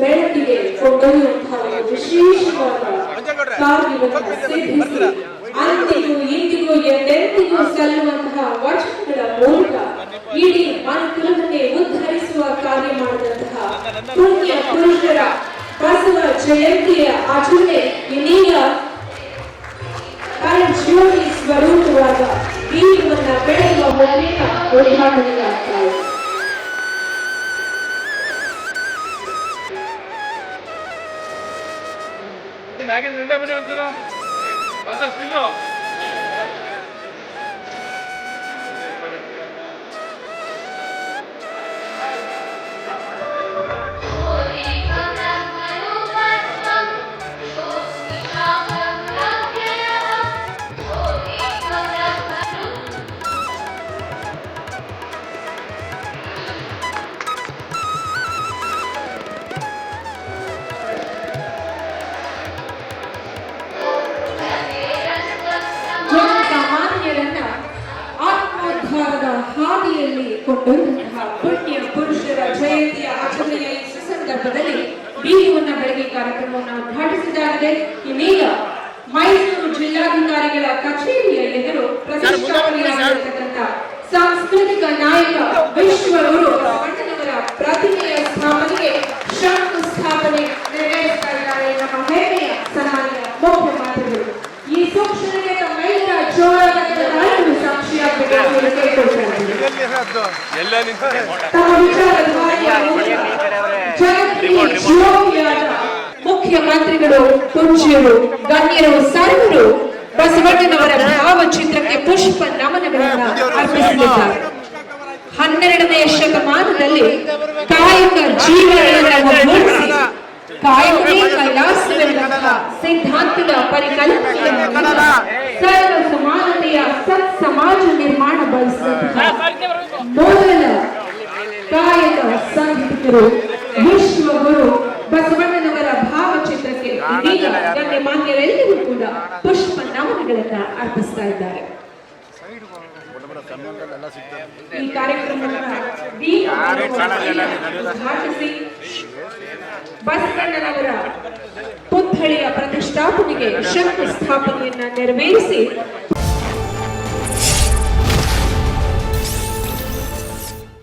ಬೆಳಕಿಗೆ ಕೊಂಡೊಯ್ಯುವಂತಹ ಒಂದು ವಿಶೇಷವಾದ ಕಾರ್ಯವನ್ನು ಸಿದ್ಧಿಸಿ ಅಂದಿಗೂ ಇಂದಿಗೂ ಎಂದೆಂದಿಗೂ ಸಲ್ಲುವಂತಹ ವಚನಗಳ ಮೂಲಕ ಇಡೀ ಮನುಕುಲವನ್ನೇ ಉದ್ಧರಿಸುವ ಕಾರ್ಯ ಮಾಡಿದಂತಹ ಪುಣ್ಯ ಪುರುಷರ ಬಸವ ಜಯಂತಿಯ ಆಚರಣೆ ಇನ್ನೀಗ ಜ್ಯೋತಿ ಸ್ವರೂಪವಾದ ದೀಪವನ್ನ ಬೆಳೆಯುವ ಮೂಲಕ ಉದ್ಘಾಟನೆಯಾಗ್ತಾ ಇದೆ. ಹಾದಿಯಲ್ಲಿ ಕೊಂಡೊಯ್ದಂತಹ ಪುಣ್ಯ ಪುರುಷರ ಜಯಂತಿಯ ಆಚರಣೆಯ ಈ ಸಂದರ್ಭದಲ್ಲಿ ದೀಪವನ್ನ ಬೆಳಗ್ಗೆ ಕಾರ್ಯಕ್ರಮವನ್ನು ಉದ್ಘಾಟಿಸಿದ್ದಾಗಿದೆ. ಇನ್ನೀಗ ಮೈಸೂರು ಜಿಲ್ಲಾಧಿಕಾರಿಗಳ ಕಚೇರಿಯ ಎದುರು ಪ್ರತಿಷ್ಠಾಪನೆಯಾಗಿರತಕ್ಕಂಥ ಸಾಂಸ್ಕೃತಿಕ ನಾಯಕ ವಿಶ್ವಗುರು ಬಸವಣ್ಣನವರ ಪ್ರತಿಮೆಯ ಸ್ಥಾಪನೆಗೆ ಶಂಕುಸ್ಥಾಪನೆ ನೆರವೇರಿಸ್ತಾ ಇದ್ದಾರೆ ನಮ್ಮ ಹೆಮ್ಮೆಯ ಸನ್ಮಾನ್ಯ ಮುಖ್ಯಮಂತ್ರಿಗಳು. ಈ ಸೂಕ್ಷ್ಮತೆಗೆ ತಮ್ಮೆಲ್ಲರ ಜೋರಾದ ಸಾಕ್ಷಿಯಾಗಬೇಕು ಎಂದು ಕೇಳಿಕೊಳ್ತಾರೆ. ಮುಖ್ಯಮಂತ್ರಿಗಳು, ಪೂಜ್ಯರು, ಗಣ್ಯರು ಸರ್ವರು ಬಸವಣ್ಣನವರ ಭಾವಚಿತ್ರಕ್ಕೆ ಪುಷ್ಪ ನಮನಗಳನ್ನು ಅರ್ಪಿಸಲಿದ್ದಾರೆ. 12ನೇ ಶತಮಾನದಲ್ಲಿ ಕಾಯಕ ಜೀವನವನ್ನು ಮೂಡಿಸಿ ಕಾಯಕವೇ ಕೈಲಾಸವೆಂಬ ಸಿದ್ಧಾಂತದ ಪರಿಕಲ್ಪನೆಯನ್ನು ಸರ್ವ ಸಮಾನತೆಯ ಸತ್ ಸಮಾಜ ನಿರ್ಮಾಣ ಬಯಸಿದಂತಹ ಮೊದಲ ಕಾಯಕ ಸಂಘಟಕರು ವಿಶ್ವಗುರು ಬಸವಣ್ಣನವರ ಭಾವಚಿತ್ರಕ್ಕೆ ಇದೀಗ ಗಣ್ಯಮಾನ್ಯರೆಲ್ಲರೂ ಕೂಡ ಪುಷ್ಪ ನಮನಗಳನ್ನ ಅರ್ಪಿಸ್ತಾ ಇದ್ದಾರೆ. ಈ ಕಾರ್ಯಕ್ರಮವನ್ನು ಉದ್ಘಾಟಿಸಿ ಬಸವಣ್ಣನವರ ಪುತ್ಥಳಿಯ ಪ್ರತಿಷ್ಠಾಪನೆಗೆ ಶಂಕುಸ್ಥಾಪನೆಯನ್ನ ನೆರವೇರಿಸಿ